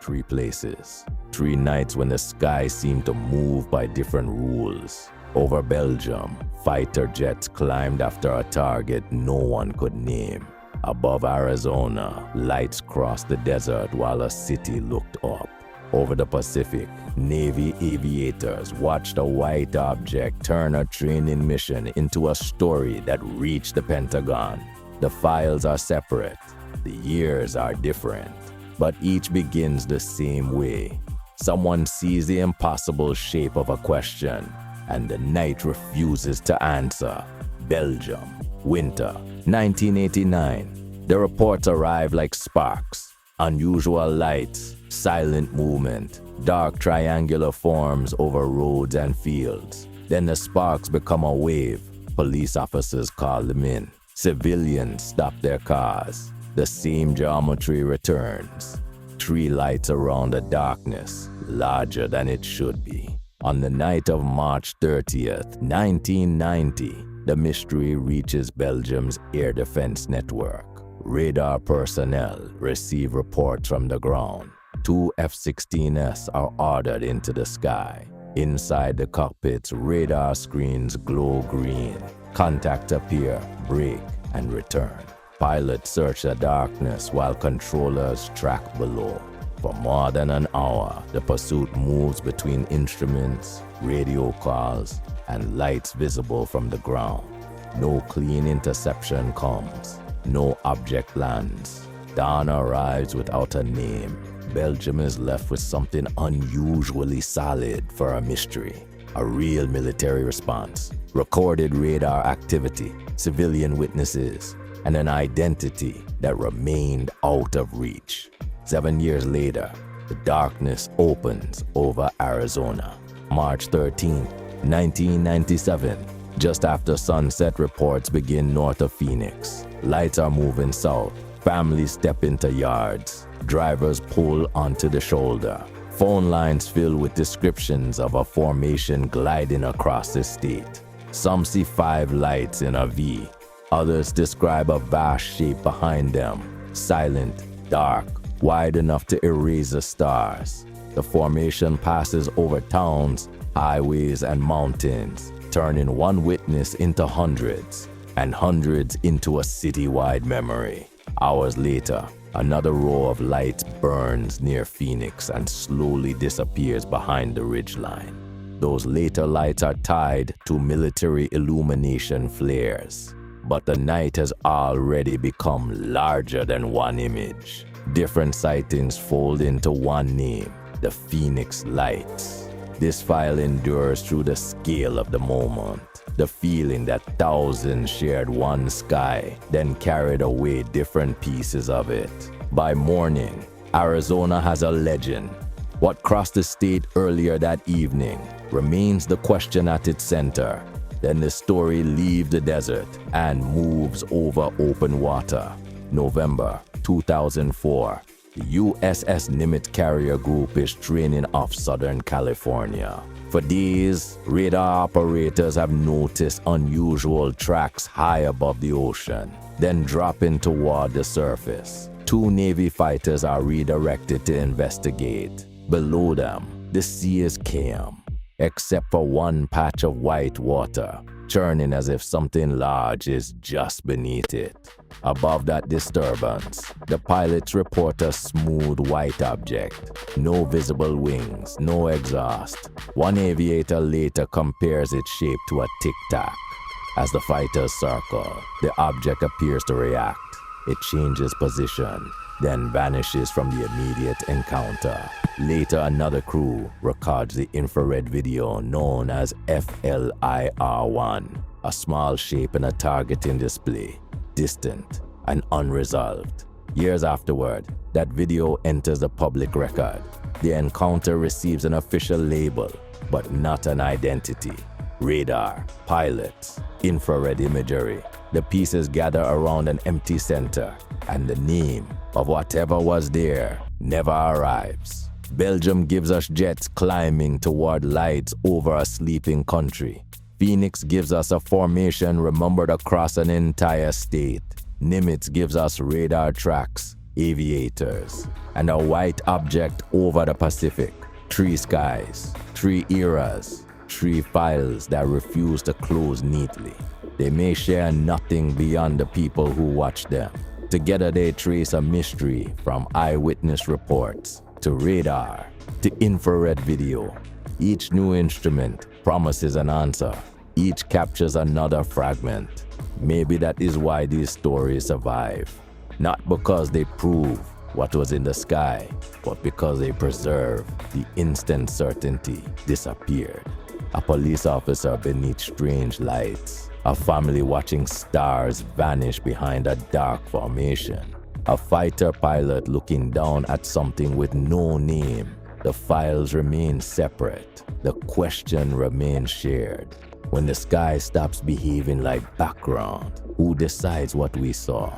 three places. 3 nights when the sky seemed to move by different rules. Over Belgium, fighter jets climbed after a target no one could name. Above Arizona, lights crossed the desert while a city looked up. Over the Pacific, Navy aviators watched a white object turn a training mission into a story that reached the Pentagon. The files are separate, the years are different, but each begins the same way. Someone sees the impossible shape of a question, and the night refuses to answer. Belgium, winter, 1989. The reports arrive like sparks. Unusual lights, silent movement, dark triangular forms over roads and fields. Then the sparks become a wave. Police officers call them in. Civilians stop their cars. The same geometry returns. 3 lights around the darkness, larger than it should be. On the night of March 30th, 1990, the mystery reaches Belgium's air defense network. Radar personnel receive reports from the ground. 2 F-16s are ordered into the sky. Inside the cockpits, radar screens glow green. Contacts appear, break, and return. Pilots search the darkness while controllers track below. For more than an hour, the pursuit moves between instruments, radio calls, and lights visible from the ground. No clean interception comes. No object lands. Dawn arrives without a name. Belgium is left with something unusually solid for a mystery. A real military response, recorded radar activity, civilian witnesses, and an identity that remained out of reach. 7 years later, the darkness opens over Arizona. March 13, 1997. Just after sunset, reports begin north of Phoenix. Lights are moving south. Families step into yards. Drivers pull onto the shoulder. Phone lines fill with descriptions of a formation gliding across the state. Some see 5 lights in a V. Others describe a vast shape behind them. Silent, dark, wide enough to erase the stars. The formation passes over towns, highways, and mountains, turning one witness into hundreds, and hundreds into a citywide memory. Hours later, another row of lights burns near Phoenix and slowly disappears behind the ridgeline. Those later lights are tied to military illumination flares. But the night has already become larger than one image. Different sightings fold into one name, the Phoenix Lights. This file endures through the scale of the moment, the feeling that thousands shared one sky, then carried away different pieces of it. By morning, Arizona has a legend. What crossed the state earlier that evening remains the question at its center. Then the story leaves the desert and moves over open water. November 2004. The USS Nimitz carrier group is training off Southern California. For days, radar operators have noticed unusual tracks high above the ocean, then dropping toward the surface. 2 Navy fighters are redirected to investigate. Below them, the sea is calm, except for one patch of white water, churning as if something large is just beneath it. Above that disturbance, the pilots report a smooth white object. No visible wings, no exhaust. One aviator later compares its shape to a tic-tac. As the fighters circle, the object appears to react. It changes position, then vanishes from the immediate encounter. Later, another crew records the infrared video known as FLIR-1, a small shape in a targeting display, distant and unresolved. Years afterward, that video enters the public record. The encounter receives an official label, but not an identity. Radar, pilots, infrared imagery. The pieces gather around an empty center, and the name of whatever was there never arrives. Belgium gives us jets climbing toward lights over a sleeping country. Phoenix gives us a formation remembered across an entire state. Nimitz gives us radar tracks aviators, and a white object over the Pacific. 3 skies, 3 eras, 3 files that refuse to close neatly. They may share nothing beyond the people who watch them. Together they trace a mystery from eyewitness reports to radar to infrared video. Each new instrument promises an answer. Each captures another fragment. Maybe that is why these stories survive. Not because they prove what was in the sky, but because they preserve the instant certainty disappeared. A police officer beneath strange lights. A family watching stars vanish behind a dark formation. A fighter pilot looking down at something with no name. The files remain separate. The question remains shared. When the sky stops behaving like background, who decides what we saw?